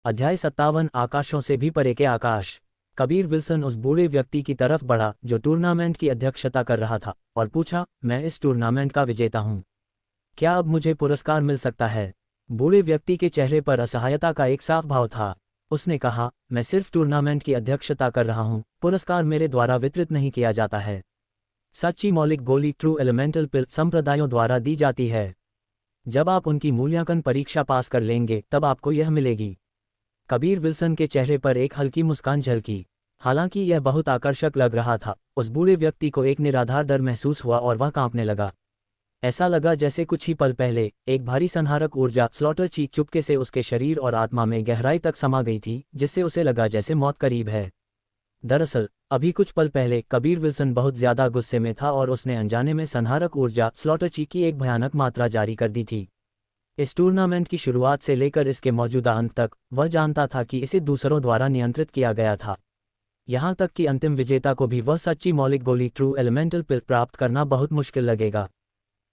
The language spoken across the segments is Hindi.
अध्याय 57 आकाशों से भी परे के आकाश। कबीर विल्सन उस बूढ़े व्यक्ति की तरफ बढ़ा जो टूर्नामेंट की अध्यक्षता कर रहा था और पूछा, मैं इस टूर्नामेंट का विजेता हूं। क्या अब मुझे पुरस्कार मिल सकता है? बूढ़े व्यक्ति के चेहरे पर असहायता का एक साफ भाव था। उसने कहा, मैं सिर्फ टूर्नामेंट की अध्यक्षता कर रहा हूं, पुरस्कार मेरे द्वारा वितरित नहीं किया जाता है। सच्ची मौलिक गोली ट्रू एलिमेंटल पिल संप्रदायों द्वारा दी जाती है। जब आप उनकी मूल्यांकन परीक्षा पास कर लेंगे तब आपको यह मिलेगी। कबीर विल्सन के चेहरे पर एक हल्की मुस्कान झलकी। हालांकि यह बहुत आकर्षक लग रहा था, उस बूढ़े व्यक्ति को एक निराधार डर महसूस हुआ और वह कांपने लगा। ऐसा लगा जैसे कुछ ही पल पहले एक भारी संहारक ऊर्जा स्लॉटर चीक चुपके से उसके शरीर और आत्मा में गहराई तक समा गई थी, जिससे उसे लगा जैसे मौत करीब है। दरअसल अभी कुछ पल पहले कबीर विल्सन बहुत ज्यादा गुस्से में था और उसने अनजाने में संहारक ऊर्जा स्लॉटर चीक की एक भयानक मात्रा जारी कर दी थी। इस टूर्नामेंट की शुरुआत से लेकर इसके मौजूदा अंत तक वह जानता था कि इसे दूसरों द्वारा नियंत्रित किया गया था। यहाँ तक कि अंतिम विजेता को भी वह सच्ची मौलिक गोली ट्रू एलिमेंटल पिल प्राप्त करना बहुत मुश्किल लगेगा।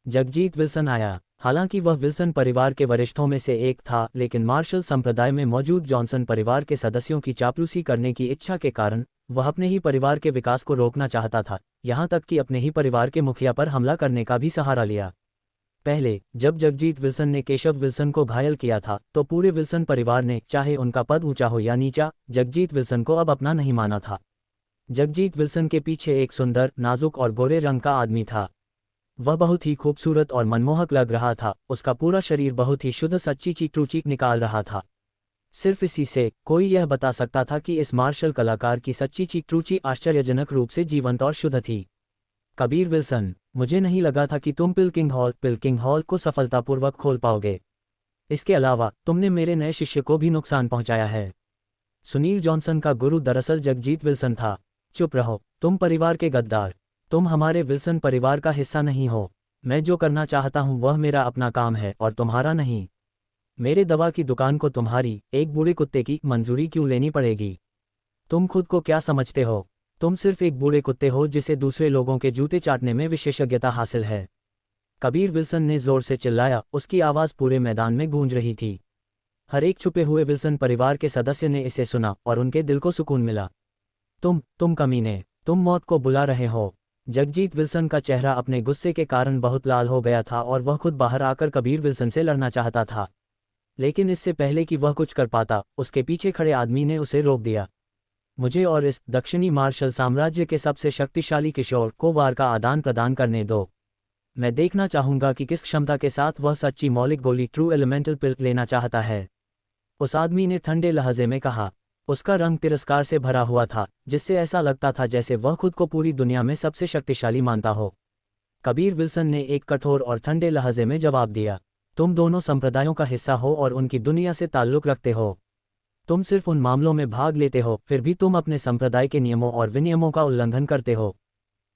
जगजीत विल्सन आया। हालांकि वह विल्सन परिवार के वरिष्ठों में से एक था, लेकिन मार्शल संप्रदाय में मौजूद जॉनसन परिवार के सदस्यों की चापलूसी करने की इच्छा के कारण वह अपने ही परिवार के विकास को रोकना चाहता था, यहाँ तक कि अपने ही परिवार के मुखिया पर हमला करने का भी सहारा लिया। पहले जब जगजीत विल्सन ने केशव विल्सन को घायल किया था तो पूरे विल्सन परिवार ने, चाहे उनका पद ऊंचा हो या नीचा, जगजीत विल्सन को अब अपना नहीं माना था। जगजीत विल्सन के पीछे एक सुंदर, नाजुक और गोरे रंग का आदमी था। वह बहुत ही खूबसूरत और मनमोहक लग रहा था। उसका पूरा शरीर बहुत ही शुद्ध सच्ची चीक निकाल रहा था। सिर्फ इसी से कोई यह बता सकता था कि इस मार्शल कलाकार की सच्ची चीक आश्चर्यजनक रूप से जीवंत और शुद्ध थी। कबीर विल्सन, मुझे नहीं लगा था कि तुम पिलकिंग हॉल को सफलतापूर्वक खोल पाओगे। इसके अलावा तुमने मेरे नए शिष्य को भी नुकसान पहुंचाया है। सुनील जॉनसन का गुरु दरअसल जगजीत विल्सन था। चुप रहो, तुम परिवार के गद्दार। तुम हमारे विल्सन परिवार का हिस्सा नहीं हो। मैं जो करना चाहता हूं वह मेरा अपना काम है और तुम्हारा नहीं। मेरे दवा की दुकान को तुम्हारी एक बूढ़े कुत्ते की मंजूरी क्यों लेनी पड़ेगी? तुम खुद को क्या समझते हो? तुम सिर्फ एक बूढ़े कुत्ते हो जिसे दूसरे लोगों के जूते चाटने में विशेषज्ञता हासिल है। कबीर विल्सन ने जोर से चिल्लाया, उसकी आवाज़ पूरे मैदान में गूंज रही थी। हर एक छुपे हुए विल्सन परिवार के सदस्य ने इसे सुना और उनके दिल को सुकून मिला। तुम कमीने, तुम मौत को बुला रहे हो। जगजीत विल्सन का चेहरा अपने गुस्से के कारण बहुत लाल हो गया था और वह खुद बाहर आकर कबीर विल्सन से लड़ना चाहता था। लेकिन इससे पहले कि वह कुछ कर पाता, उसके पीछे खड़े आदमी ने उसे रोक दिया। मुझे और इस दक्षिणी मार्शल साम्राज्य के सबसे शक्तिशाली किशोर को वार का आदान प्रदान करने दो। मैं देखना चाहूंगा कि किस क्षमता के साथ वह सच्ची मौलिक गोली ट्रू एलिमेंटल पिल लेना चाहता है। उस आदमी ने ठंडे लहजे में कहा। उसका रंग तिरस्कार से भरा हुआ था, जिससे ऐसा लगता था जैसे वह खुद को पूरी दुनिया में सबसे शक्तिशाली मानता हो। कबीर विल्सन ने एक कठोर और ठंडे लहजे में जवाब दिया, तुम दोनों संप्रदायों का हिस्सा हो और उनकी दुनिया से ताल्लुक़ रखते हो। तुम सिर्फ उन मामलों में भाग लेते हो, फिर भी तुम अपने संप्रदाय के नियमों और विनियमों का उल्लंघन करते हो।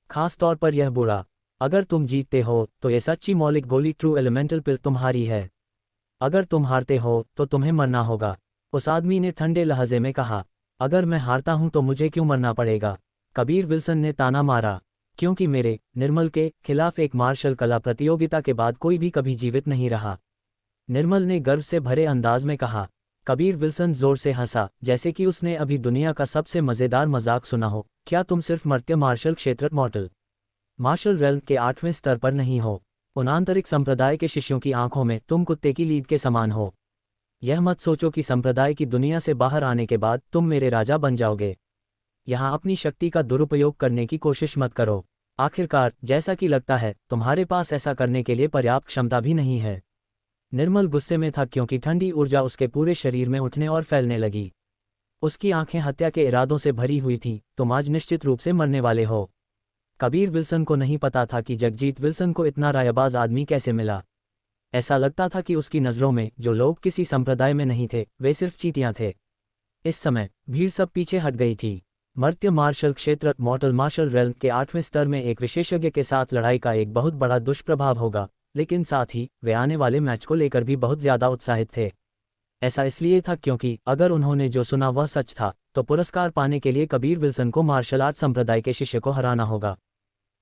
खास तौर पर यह बुरा। अगर तुम जीतते हो तो ये सच्ची मौलिक गोली ट्रू एलिमेंटल पिल तुम्हारी है। अगर तुम हारते हो तो तुम्हें मरना होगा। उस आदमी ने ठंडे लहजे में कहा। अगर मैं हारता हूं तो मुझे क्यों मरना पड़ेगा? कबीर विल्सन ने ताना मारा। क्योंकि मेरे निर्मल के खिलाफ एक मार्शल कला प्रतियोगिता के बाद कोई भी कभी जीवित नहीं रहा। निर्मल ने गर्व से भरे अंदाज में कहा। कबीर विल्सन जोर से हंसा, जैसे कि उसने अभी दुनिया का सबसे मज़ेदार मजाक सुना हो। क्या तुम सिर्फ मर्त्य मार्शल क्षेत्र मॉर्टल मार्शल रेल्म के 8वें स्तर पर नहीं हो? उन आंतरिक संप्रदाय के शिष्यों की आंखों में तुम कुत्ते की लीद के समान हो। यह मत सोचो कि संप्रदाय की दुनिया से बाहर आने के बाद तुम मेरे राजा बन जाओगे। यहाँ अपनी शक्ति का दुरुपयोग करने की कोशिश मत करो। आखिरकार जैसा कि लगता है तुम्हारे पास ऐसा करने के लिए पर्याप्त क्षमता भी नहीं है। निर्मल गुस्से में था क्योंकि ठंडी ऊर्जा उसके पूरे शरीर में उठने और फैलने लगी। उसकी आंखें हत्या के इरादों से भरी हुई थीं। तुम आज निश्चित रूप से मरने वाले हो। कबीर विल्सन को नहीं पता था कि जगजीत विल्सन को इतना रायबाज आदमी कैसे मिला। ऐसा लगता था कि उसकी नज़रों में जो लोग किसी संप्रदाय में नहीं थे वे सिर्फ चींटियां थे। इस समय भीड़ सब पीछे हट गई थी। मर्त्य मार्शल क्षेत्र मॉर्टल मार्शल रेल्म के 8वें स्तर में एक विशेषज्ञ के साथ लड़ाई का एक बहुत बड़ा दुष्प्रभाव होगा, लेकिन साथ ही वे आने वाले मैच को लेकर भी बहुत ज़्यादा उत्साहित थे। ऐसा इसलिए था क्योंकि अगर उन्होंने जो सुना वह सच था तो पुरस्कार पाने के लिए कबीर विल्सन को मार्शल आर्ट संप्रदाय के शिष्य को हराना होगा।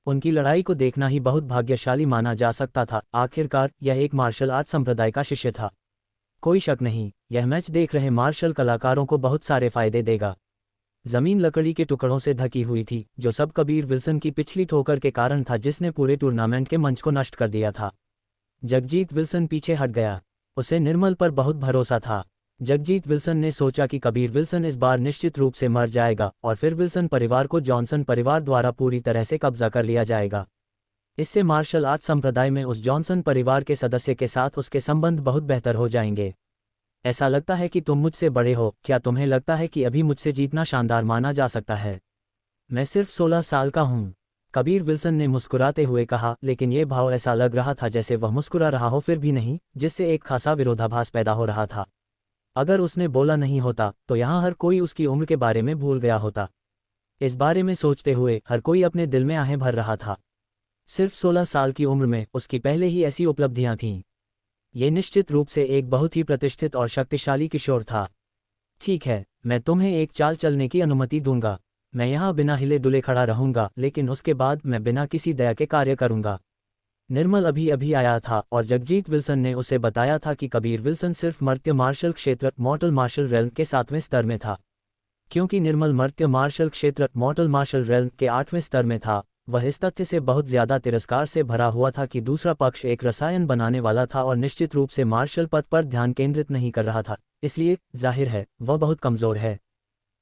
उनकी लड़ाई को देखना ही बहुत भाग्यशाली माना जा सकता था। आखिरकार यह एक मार्शल आर्ट संप्रदाय का शिष्य था। कोई शक नहीं, यह मैच देख रहे मार्शल कलाकारों को बहुत सारे फायदे देगा। जमीन लकड़ी के टुकड़ों से ढकी हुई थी, जो सब कबीर विल्सन की पिछली ठोकर के कारण था जिसने पूरे टूर्नामेंट के मंच को नष्ट कर दिया था। जगजीत विल्सन पीछे हट गया। उसे निर्मल पर बहुत भरोसा था। जगजीत विल्सन ने सोचा कि कबीर विल्सन इस बार निश्चित रूप से मर जाएगा और फिर विल्सन परिवार को जॉनसन परिवार द्वारा पूरी तरह से कब्जा कर लिया जाएगा। इससे मार्शल आर्ट संप्रदाय में उस जॉनसन परिवार के सदस्य के साथ उसके संबंध बहुत बेहतर हो जाएंगे। ऐसा लगता है कि तुम मुझसे बड़े हो, क्या तुम्हें लगता है कि अभी मुझसे जीतना शानदार माना जा सकता है? मैं सिर्फ 16 साल का हूँ, कबीर विल्सन ने मुस्कुराते हुए कहा, लेकिन ये भाव ऐसा लग रहा था जैसे वह मुस्कुरा रहा हो फिर भी नहीं, जिससे एक खासा विरोधाभास पैदा हो रहा था। अगर उसने बोला नहीं होता तो यहाँ हर कोई उसकी उम्र के बारे में भूल गया होता। इस बारे में सोचते हुए हर कोई अपने दिल में आहें भर रहा था। सिर्फ 16 साल की उम्र में उसकी पहले ही ऐसी उपलब्धियां थीं। ये निश्चित रूप से एक बहुत ही प्रतिष्ठित और शक्तिशाली किशोर था। ठीक है, मैं तुम्हें एक चाल चलने की अनुमति दूंगा। मैं यहाँ बिना हिले डुले खड़ा रहूंगा, लेकिन उसके बाद मैं बिना किसी दया के कार्य करूंगा। निर्मल अभी अभी आया था और जगजीत विल्सन ने उसे बताया था कि कबीर विल्सन सिर्फ मर्त्य मार्शल क्षेत्र मॉर्टल मार्शल रेल्म के 7वें स्तर में था। क्योंकि निर्मल मर्त्य मार्शल क्षेत्र मॉर्टल मार्शल रेल्म के 8वें स्तर में था, वह इस तथ्य से बहुत ज्यादा तिरस्कार से भरा हुआ था कि दूसरा पक्ष एक रसायन बनाने वाला था और निश्चित रूप से मार्शल पद पर ध्यान केंद्रित नहीं कर रहा था, इसलिए जाहिर है वह बहुत कमजोर है।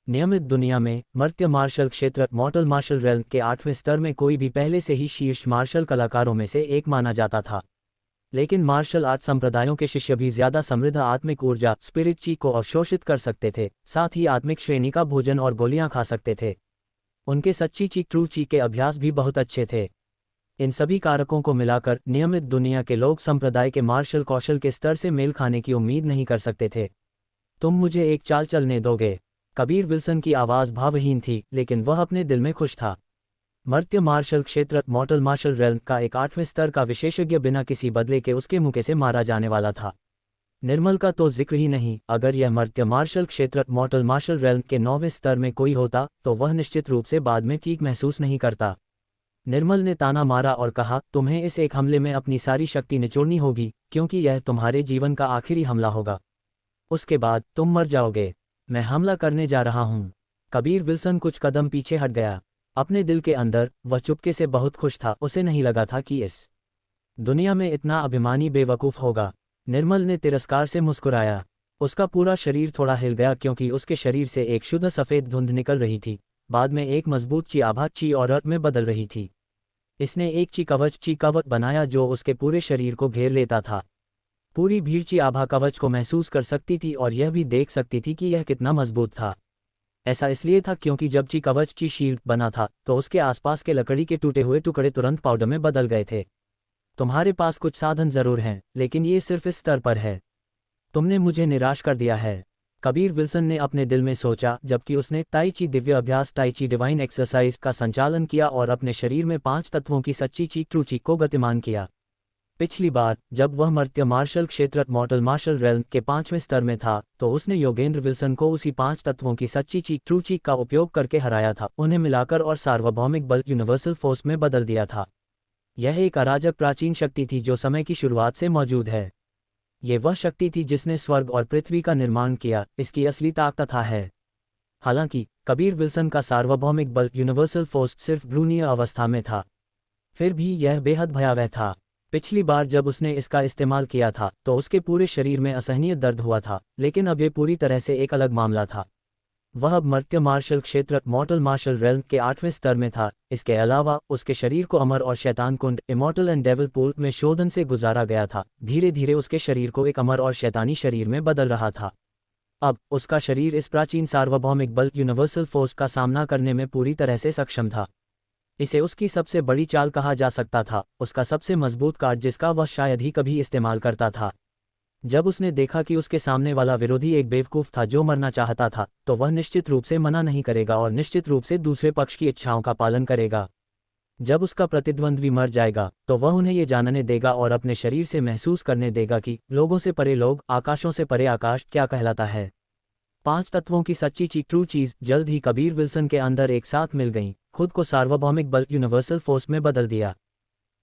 नियमित दुनिया में मर्त्य मार्शल क्षेत्र मॉर्टल मार्शल रेल्म के 8वें स्तर में कोई भी पहले से ही शीर्ष मार्शल कलाकारों में से एक माना जाता था। लेकिन मार्शल आर्ट संप्रदायों के शिष्य भी ज्यादा समृद्ध आत्मिक ऊर्जा स्पिरिट ची को अवशोषित कर सकते थे, साथ ही आत्मिक श्रेणी का भोजन और गोलियां खा सकते थे। उनके सच्ची ची ट्रू ची के अभ्यास भी बहुत अच्छे थे। इन सभी कारकों को मिलाकर नियमित दुनिया के लोग संप्रदाय के मार्शल कौशल के स्तर से मेल खाने की उम्मीद नहीं कर सकते थे। तुम मुझे एक चाल चलने दोगे? कबीर विल्सन की आवाज़ भावहीन थी, लेकिन वह अपने दिल में खुश था। मर्त्य मार्शल क्षेत्र मॉर्टल मार्शल रेल्म का एक 8वें स्तर का विशेषज्ञ बिना किसी बदले के उसके मुके से मारा जाने वाला था। निर्मल का तो जिक्र ही नहीं, अगर यह मर्त्य मार्शल क्षेत्र मॉर्टल मार्शल रेल्म के 9वें स्तर में कोई होता तो वह निश्चित रूप से बाद में ठीक महसूस नहीं करता। निर्मल ने ताना मारा और कहा, तुम्हें इस एक हमले में अपनी सारी शक्ति निचोड़नी होगी, क्योंकि यह तुम्हारे जीवन का आखिरी हमला होगा। उसके बाद तुम मर जाओगे। मैं हमला करने जा रहा हूँ। कबीर विल्सन कुछ कदम पीछे हट गया। अपने दिल के अंदर वह चुपके से बहुत खुश था। उसे नहीं लगा था कि इस दुनिया में इतना अभिमानी बेवकूफ़ होगा। निर्मल ने तिरस्कार से मुस्कुराया। उसका पूरा शरीर थोड़ा हिल गया क्योंकि उसके शरीर से एक शुद्ध सफ़ेद धुंध निकल रही थी, बाद में एक मजबूत ची आभा ची और अर्थ में बदल रही थी। इसने एक ची कवच बनाया जो उसके पूरे शरीर को घेर लेता था। पूरी भीड़ ची आभा कवच को महसूस कर सकती थी और यह भी देख सकती थी कि यह कितना मजबूत था। ऐसा इसलिए था क्योंकि जब ची कवच ची शील्ड बना था तो उसके आसपास के लकड़ी के टूटे हुए टुकड़े तुरंत पाउडर में बदल गए थे। तुम्हारे पास कुछ साधन जरूर हैं, लेकिन ये सिर्फ इस स्तर पर है। तुमने मुझे निराश कर दिया है, कबीर विल्सन ने अपने दिल में सोचा, जबकि उसने ताई ची दिव्य अभ्यास ताई ची डिवाइन एक्सरसाइज का संचालन किया और अपने शरीर में 5 तत्वों की सच्ची ची ट्रू ची को गतिमान किया। पिछली बार जब वह मर्त्य मार्शल क्षेत्र मॉर्टल मार्शल रेल्म के 5वें स्तर में था तो उसने योगेंद्र विल्सन को उसी 5 तत्वों की सच्ची ची ट्रू ची का उपयोग करके हराया था, उन्हें मिलाकर और सार्वभौमिक बल यूनिवर्सल फोर्स में बदल दिया था। यह एक अराजक प्राचीन शक्ति थी जो समय की शुरुआत से मौजूद है। ये वह शक्ति थी जिसने स्वर्ग और पृथ्वी का निर्माण किया, इसकी असली ताकत है। हालांकि कबीर विल्सन का सार्वभौमिक बल यूनिवर्सल फोर्स सिर्फ भ्रूणीय अवस्था में था, फिर भी यह बेहद भयावह था। पिछली बार जब उसने इसका इस्तेमाल किया था तो उसके पूरे शरीर में असहनीय दर्द हुआ था, लेकिन अब ये पूरी तरह से एक अलग मामला था। वह अब मर्त्य मार्शल क्षेत्र मॉर्टल मार्शल रेल्म के 8वें स्तर में था। इसके अलावा उसके शरीर को अमर और शैतान कुंड इमॉर्टल एंड डेविल पूल में शोधन से गुजारा गया था। धीरे धीरे उसके शरीर को एक अमर और शैतानी शरीर में बदल रहा था। अब उसका शरीर इस प्राचीन सार्वभौमिक बल यूनिवर्सल फोर्स का सामना करने में पूरी तरह से सक्षम था। इसे उसकी सबसे बड़ी चाल कहा जा सकता था, उसका सबसे मजबूत कार्ड जिसका वह शायद ही कभी इस्तेमाल करता था। जब उसने देखा कि उसके सामने वाला विरोधी एक बेवकूफ़ था जो मरना चाहता था, तो वह निश्चित रूप से मना नहीं करेगा और निश्चित रूप से दूसरे पक्ष की इच्छाओं का पालन करेगा। जब उसका प्रतिद्वंद्वी मर जाएगा तो वह उन्हें ये जानने देगा और अपने शरीर से महसूस करने देगा कि लोगों से परे लोग, आकाशों से परे आकाश क्या कहलाता है। 5 तत्वों की सच्ची ची ट्रू चीज़ जल्द ही कबीर विल्सन के अंदर एक साथ मिल गईं, खुद को सार्वभौमिक बल यूनिवर्सल फोर्स में बदल दिया।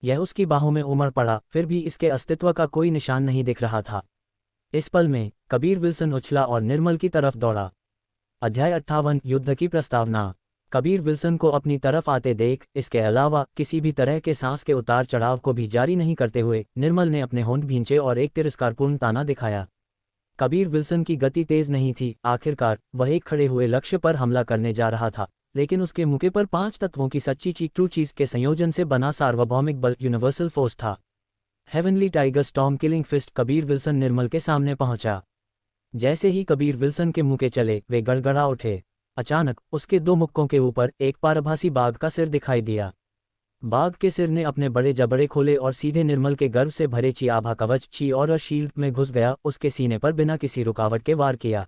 यह उसकी बाहों में उमड़ पड़ा, फिर भी इसके अस्तित्व का कोई निशान नहीं दिख रहा था। इस पल में कबीर विल्सन उछला और निर्मल की तरफ दौड़ा। अध्याय 58 युद्ध की प्रस्तावना। कबीर विल्सन को अपनी तरफ आते देख, इसके अलावा किसी भी तरह के सांस के उतार चढ़ाव को भी जारी नहीं करते हुए, निर्मल ने अपने होंठ भींचे और एक तिरस्कारपूर्ण ताना दिखाया। कबीर विल्सन की गति तेज नहीं थी। आखिरकार वह एक खड़े हुए लक्ष्य पर हमला करने जा रहा था, लेकिन उसके मुके पर 5 तत्वों की सच्ची ट्रू चीज के संयोजन से बना सार्वभौमिक बल यूनिवर्सल फोर्स था। Heavenly tiger storm killing fist. Kabir Wilson Nirmal के सामने पहुंचा। जैसे ही कबीर विल्सन के मुके चले, वे गड़गड़ा उठे। अचानक उसके 2 मुक्कों के ऊपर एक पारभासी बाघ का सिर दिखाई दिया। बाघ के सिर ने अपने बड़े जबड़े खोले और सीधे निर्मल के गर्भ से भरे ची आभा कवच ची और शील्ड में घुस गया। उसके सीने पर बिना किसी रुकावट के वार किया।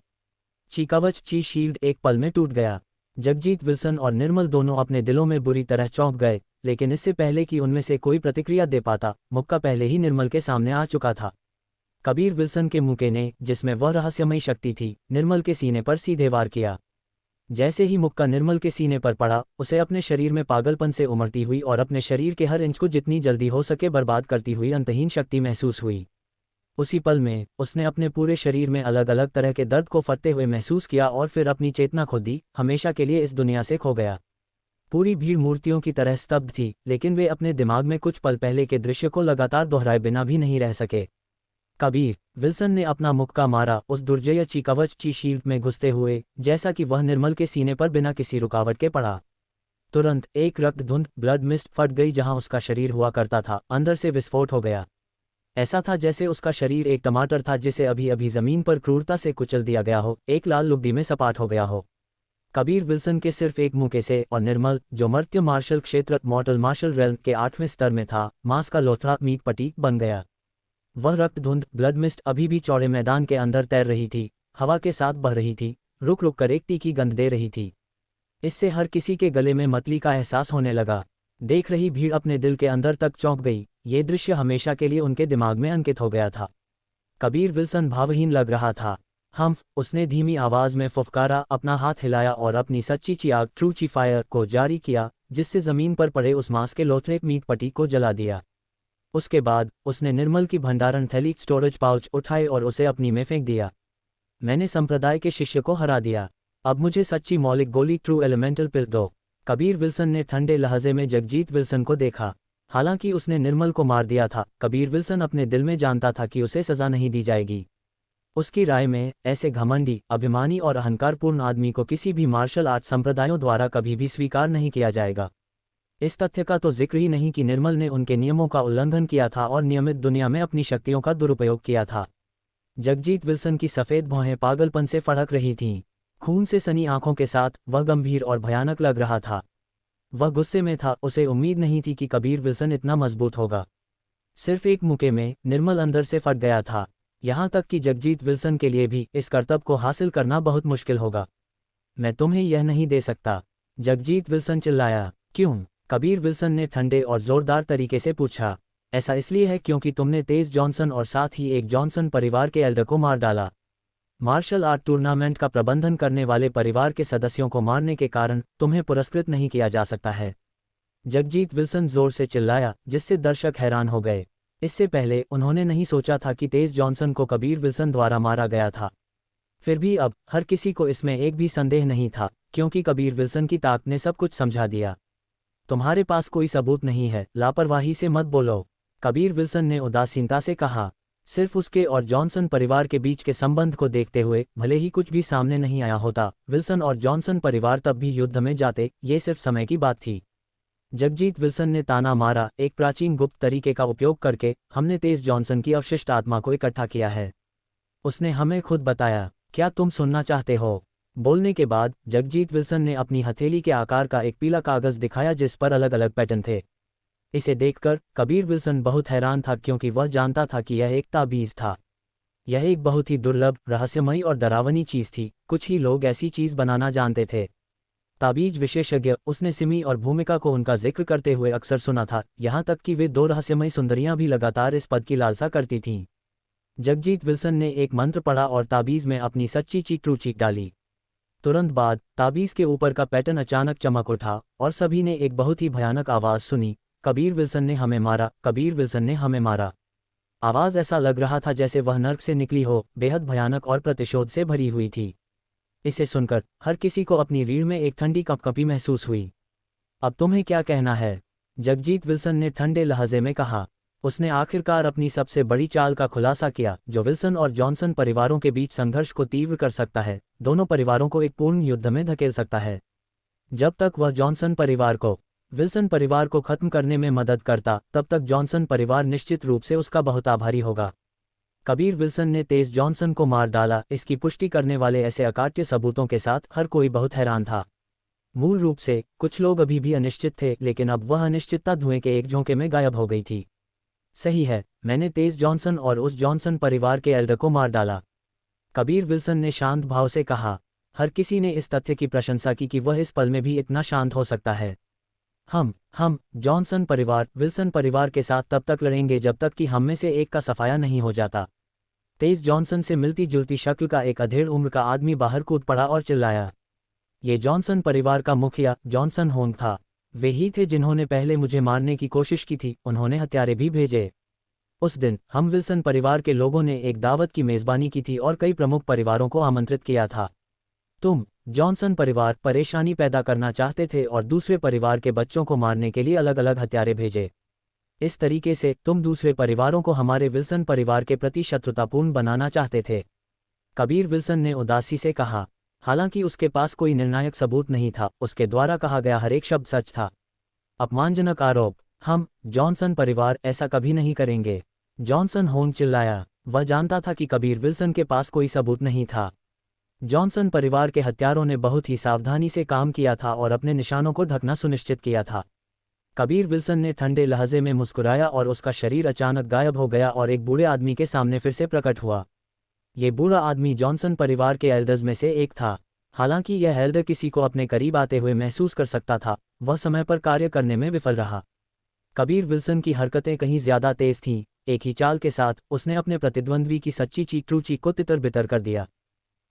ची कवच ची शील्ड एक पल में टूट गया। जगजीत विल्सन और निर्मल दोनों अपने दिलों में बुरी तरह चौंक गए, लेकिन इससे पहले कि उनमें से कोई प्रतिक्रिया दे पाता, मुक्का पहले ही निर्मल के सामने आ चुका था। कबीर विल्सन के मुके ने, जिसमें वह रहस्यमयी शक्ति थी, निर्मल के सीने पर सीधे वार किया। जैसे ही मुक्का निर्मल के सीने पर पड़ा, उसे अपने शरीर में पागलपन से उमड़ती हुई और अपने शरीर के हर इंच को जितनी जल्दी हो सके बर्बाद करती हुई अंतहीन शक्ति महसूस हुई। उसी पल में उसने अपने पूरे शरीर में अलग अलग तरह के दर्द को फटते हुए महसूस किया और फिर अपनी चेतना खो दी, हमेशा के लिए इस दुनिया से खो गया। पूरी भीड़ मूर्तियों की तरह स्तब्ध थी, लेकिन वे अपने दिमाग में कुछ पल पहले के दृश्य को लगातार दोहराए बिना भी नहीं रह सके। कबीर विल्सन ने अपना मुक्का मारा, उस दुर्जय ची कवच ची शील्ड में घुसते हुए, जैसा कि वह निर्मल के सीने पर बिना किसी रुकावट के पड़ा। तुरंत एक रक्त धुंध ब्लड मिस्ट फट गई। जहां उसका शरीर हुआ करता था, अंदर से विस्फोट हो गया। ऐसा था जैसे उसका शरीर एक टमाटर था जिसे अभी अभी जमीन पर क्रूरता से कुचल दिया गया हो, एक लाल लुगदी में सपाट हो गया हो। कबीर विल्सन के सिर्फ एक मुक्के से, और निर्मल, जो मर्त्य मार्शल क्षेत्र मॉर्टल मार्शल रेल्म के 8वें स्तर में था, मांस का लोथड़ा मीट पट्टी बन गया। वह रक्त धुंध ब्लड मिस्ट अभी भी चौड़े मैदान के अंदर तैर रही थी, हवा के साथ बह रही थी, रुक रुक कर एक तीखी गंध दे रही थी। इससे हर किसी के गले में मतली का एहसास होने लगा। देख रही भीड़ अपने दिल के अंदर तक चौंक गई। ये दृश्य हमेशा के लिए उनके दिमाग में अंकित हो गया था। कबीर विल्सन भावहीन लग रहा था। उसने धीमी आवाज में फुफकारा, अपना हाथ हिलाया और अपनी सच्ची चियाग ट्रू ची फायर को जारी किया, जिससे जमीन पर पड़े उस मांस के लोथड़े मीट पट्टी को जला दिया। उसके बाद उसने निर्मल की भंडारण थैली स्टोरेज पाउच उठाए और उसे अपनी में फेंक दिया। मैंने संप्रदाय के शिष्य को हरा दिया, अब मुझे सच्ची मौलिक गोली ट्रू एलिमेंटल पिल दो। कबीर विल्सन ने ठंडे लहजे में जगजीत विल्सन को देखा। हालांकि उसने निर्मल को मार दिया था, कबीर विल्सन अपने दिल में जानता था कि उसे सजा नहीं दी जाएगी। उसकी राय में ऐसे घमंडी, अभिमानी और अहंकारपूर्ण आदमी को किसी भी मार्शल आर्ट संप्रदायों द्वारा कभी भी स्वीकार नहीं किया जाएगा। इस तथ्य का तो जिक्र ही नहीं कि निर्मल ने उनके नियमों का उल्लंघन किया था और नियमित दुनिया में अपनी शक्तियों का दुरुपयोग किया था। जगजीत विल्सन की सफ़ेद भौहें पागलपन से फड़क रही थीं। खून से सनी आंखों के साथ वह गंभीर और भयानक लग रहा था। वह गुस्से में था, उसे उम्मीद नहीं थी कि कबीर विल्सन इतना मजबूत होगा। सिर्फ एक मुक्के में निर्मल अंदर से फट गया था। यहाँ तक कि जगजीत विल्सन के लिए भी इस करतब को हासिल करना बहुत मुश्किल होगा। मैं तुम्हें यह नहीं दे सकता, जगजीत विल्सन चिल्लाया। क्यों? कबीर विल्सन ने ठंडे और जोरदार तरीके से पूछा। ऐसा इसलिए है क्योंकि तुमने तेज जॉनसन और साथ ही एक जॉनसन परिवार के एल्डर को मार डाला। मार्शल आर्ट टूर्नामेंट का प्रबंधन करने वाले परिवार के सदस्यों को मारने के कारण तुम्हें पुरस्कृत नहीं किया जा सकता है, जगजीत विल्सन जोर से चिल्लाया, जिससे दर्शक हैरान हो गए। इससे पहले उन्होंने नहीं सोचा था कि तेज जॉनसन को कबीर विल्सन द्वारा मारा गया था। फिर भी अब हर किसी को इसमें एक भी संदेह नहीं था, क्योंकि कबीर विल्सन की ताकत ने सब कुछ समझा दिया। तुम्हारे पास कोई सबूत नहीं है, लापरवाही से मत बोलो, कबीर विल्सन ने उदासीनता से कहा। सिर्फ उसके और जॉनसन परिवार के बीच के संबंध को देखते हुए, भले ही कुछ भी सामने नहीं आया होता, विल्सन और जॉनसन परिवार तब भी युद्ध में जाते, ये सिर्फ समय की बात थी। जगजीत विल्सन ने ताना मारा, एक प्राचीन गुप्त तरीके का उपयोग करके हमने तेज जॉनसन की अवशिष्ट आत्मा को इकट्ठा किया है। उसने हमें खुद बताया। क्या तुम सुनना चाहते हो? बोलने के बाद जगजीत विल्सन ने अपनी हथेली के आकार का एक पीला कागज दिखाया जिस पर अलग अलग पैटर्न थे। इसे देखकर कबीर विल्सन बहुत हैरान था, क्योंकि वह जानता था कि यह एक ताबीज था। यह एक बहुत ही दुर्लभ, रहस्यमयी और डरावनी चीज थी। कुछ ही लोग ऐसी चीज बनाना जानते थे। ताबीज विशेषज्ञ, उसने सिमी और भूमिका को उनका जिक्र करते हुए अक्सर सुना था, यहाँ तक कि वे 2 रहस्यमयी सुंदरियां भी लगातार इस पद की लालसा करती थीं। जगजीत विल्सन ने एक मंत्र पढ़ा और ताबीज में अपनी सच्ची चीख ट्रू चीख डाली। तुरंत बाद ताबीज के ऊपर का पैटर्न अचानक चमक उठा और सभी ने एक बहुत ही भयानक आवाज सुनी, कबीर विल्सन ने हमें मारा, कबीर विल्सन ने हमें मारा। आवाज़ ऐसा लग रहा था जैसे वह नर्क से निकली हो, बेहद भयानक और प्रतिशोध से भरी हुई थी। इसे सुनकर हर किसी को अपनी रीढ़ में एक ठंडी कंपकंपी महसूस हुई। अब तुम्हें क्या कहना है? जगजीत विल्सन ने ठंडे लहजे में कहा। उसने आखिरकार अपनी सबसे बड़ी चाल का खुलासा किया, जो विल्सन और जॉनसन परिवारों के बीच संघर्ष को तीव्र कर सकता है, दोनों परिवारों को एक पूर्ण युद्ध में धकेल सकता है। जब तक वह जॉनसन परिवार को विल्सन परिवार को खत्म करने में मदद करता, तब तक जॉनसन परिवार निश्चित रूप से उसका बहुत आभारी होगा। कबीर विल्सन ने तेज जॉनसन को मार डाला, इसकी पुष्टि करने वाले ऐसे अकाट्य सबूतों के साथ हर कोई बहुत हैरान था। मूल रूप से कुछ लोग अभी भी अनिश्चित थे, लेकिन अब वह अनिश्चितता धुएं के एक झोंके में गायब हो गई थी। सही है, मैंने तेज जॉनसन और उस जॉनसन परिवार के एल्डर को मार डाला, कबीर विल्सन ने शांत भाव से कहा। हर किसी ने इस तथ्य की प्रशंसा की कि वह इस पल में भी इतना शांत हो सकता है। हम जॉनसन परिवार विल्सन परिवार के साथ तब तक लड़ेंगे जब तक कि हम में से एक का सफाया नहीं हो जाता। तेज जॉनसन से मिलती जुलती शक्ल का एक अधेड़ उम्र का आदमी बाहर कूद पड़ा और चिल्लाया। ये जॉनसन परिवार का मुखिया जॉनसन होंग था। वे ही थे जिन्होंने पहले मुझे मारने की कोशिश की थी, उन्होंने हत्यारे भी भेजे। उस दिन हम विल्सन परिवार के लोगों ने एक दावत की मेज़बानी की थी और कई प्रमुख परिवारों को आमंत्रित किया था। तुम जॉनसन परिवार परेशानी पैदा करना चाहते थे और दूसरे परिवार के बच्चों को मारने के लिए अलग अलग हत्यारे भेजे। इस तरीके से तुम दूसरे परिवारों को हमारे विल्सन परिवार के प्रति शत्रुतापूर्ण बनाना चाहते थे, कबीर विल्सन ने उदासी से कहा। हालांकि उसके पास कोई निर्णायक सबूत नहीं था, उसके द्वारा कहा गया हर एक शब्द सच था। अपमानजनक आरोप। हम जॉनसन परिवार ऐसा कभी नहीं करेंगे, जॉनसन होंग चिल्लाया। वह जानता था कि कबीर विल्सन के पास कोई सबूत नहीं था। जॉनसन परिवार के हत्यारों ने बहुत ही सावधानी से काम किया था और अपने निशानों को ढकना सुनिश्चित किया था। कबीर विल्सन ने ठंडे लहजे में मुस्कुराया और उसका शरीर अचानक गायब हो गया और एक बूढ़े आदमी के सामने फिर से प्रकट हुआ। ये बूढ़ा आदमी जॉनसन परिवार के एल्डर्स में से एक था। हालांकि यह एल्डर किसी को अपने करीब आते हुए महसूस कर सकता था, वह समय पर कार्य करने में विफल रहा। कबीर विल्सन की हरकतें कहीं ज्यादा तेज थीं। एक ही चाल के साथ उसने अपने प्रतिद्वंद्वी की सच्ची चीख को तितर बितर कर दिया।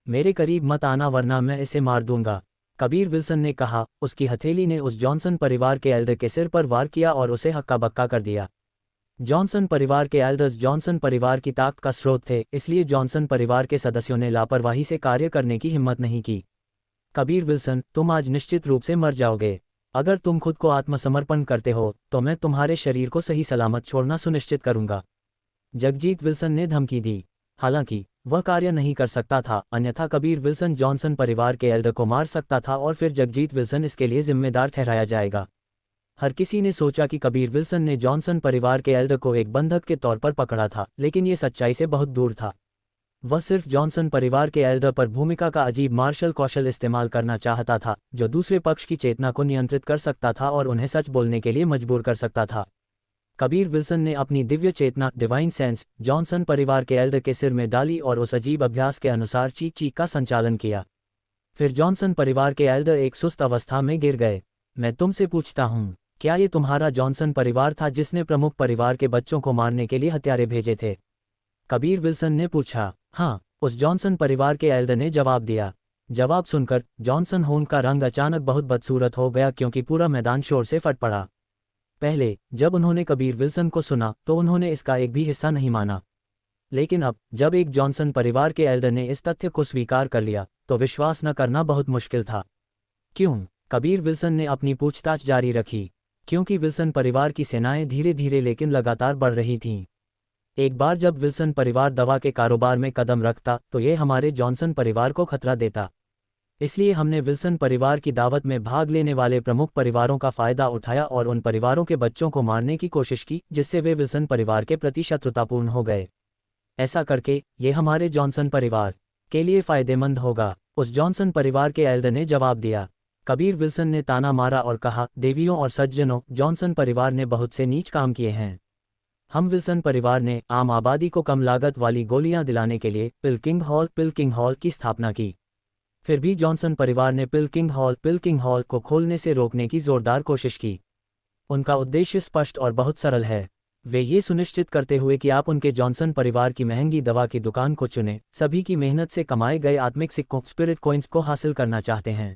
मेरे करीब मत आना वरना मैं इसे मार दूंगा, कबीर विल्सन ने कहा। उसकी हथेली ने उस जॉनसन परिवार के एल्डर के सिर पर वार किया और उसे हक्का बक्का कर दिया। जॉनसन परिवार के एल्डर्स जॉनसन परिवार की ताकत का स्रोत थे, इसलिए जॉनसन परिवार के सदस्यों ने लापरवाही से कार्य करने की हिम्मत नहीं की। कबीर विल्सन, तुम आज निश्चित रूप से मर जाओगे। अगर तुम खुद को आत्मसमर्पण करते हो तो मैं तुम्हारे शरीर को सही सलामत छोड़ना सुनिश्चित करूंगा, जगजीत विल्सन ने धमकी दी। हालांकि वह कार्य नहीं कर सकता था, अन्यथा कबीर विल्सन जॉनसन परिवार के एल्डर को मार सकता था और फिर जगजीत विल्सन इसके लिए जिम्मेदार ठहराया जाएगा। हर किसी ने सोचा कि कबीर विल्सन ने जॉनसन परिवार के एल्डर को एक बंधक के तौर पर पकड़ा था, लेकिन ये सच्चाई से बहुत दूर था। वह सिर्फ जॉनसन परिवार के एल्डर पर भूमिका का अजीब मार्शल कौशल इस्तेमाल करना चाहता था, जो दूसरे पक्ष की चेतना को नियंत्रित कर सकता था और उन्हें सच बोलने के लिए मजबूर कर सकता था। कबीर विल्सन ने अपनी दिव्य चेतना डिवाइन सेंस जॉनसन परिवार के एल्डर के सिर में डाली और उस अजीब अभ्यास के अनुसार चीख चीख का संचालन किया। फिर जॉनसन परिवार के एल्डर एक सुस्त अवस्था में गिर गए। मैं तुमसे पूछता हूँ, क्या ये तुम्हारा जॉनसन परिवार था जिसने प्रमुख परिवार के बच्चों को मारने के लिए हत्यारे भेजे थे? कबीर विल्सन ने पूछा। हाँ, उस जॉनसन परिवार के एल्डर ने जवाब दिया। जवाब सुनकर जॉनसन होंग का रंग अचानक बहुत बदसूरत हो गया, क्योंकि पूरा मैदान शोर से फट पड़ा। पहले जब उन्होंने कबीर विल्सन को सुना तो उन्होंने इसका एक भी हिस्सा नहीं माना, लेकिन अब जब एक जॉनसन परिवार के एल्डर ने इस तथ्य को स्वीकार कर लिया तो विश्वास न करना बहुत मुश्किल था। क्यों? कबीर विल्सन ने अपनी पूछताछ जारी रखी। क्योंकि विल्सन परिवार की सेनाएं धीरे धीरे लेकिन लगातार बढ़ रही थीं। एक बार जब विल्सन परिवार दवा के कारोबार में कदम रखता तो ये हमारे जॉनसन परिवार को खतरा देता। इसलिए हमने विल्सन परिवार की दावत में भाग लेने वाले प्रमुख परिवारों का फायदा उठाया और उन परिवारों के बच्चों को मारने की कोशिश की, जिससे वे विल्सन परिवार के प्रति शत्रुतापूर्ण हो गए। ऐसा करके ये हमारे जॉनसन परिवार के लिए फायदेमंद होगा, उस जॉनसन परिवार के एल्डर ने जवाब दिया। कबीर विल्सन ने ताना मारा और कहा, देवियों और सज्जनों, जॉनसन परिवार ने बहुत से नीच काम किए हैं। हम विल्सन परिवार ने आम आबादी को कम लागत वाली गोलियां दिलाने के लिए पिलकिंग हॉल की स्थापना की। फिर भी जॉनसन परिवार ने पिलकिंग हॉल को खोलने से रोकने की जोरदार कोशिश की। उनका उद्देश्य स्पष्ट और बहुत सरल है। वे ये सुनिश्चित करते हुए कि आप उनके जॉनसन परिवार की महंगी दवा की दुकान को चुनें, सभी की मेहनत से कमाए गए आत्मिक सिक्कों स्पिरिट कॉइन्स को हासिल करना चाहते हैं।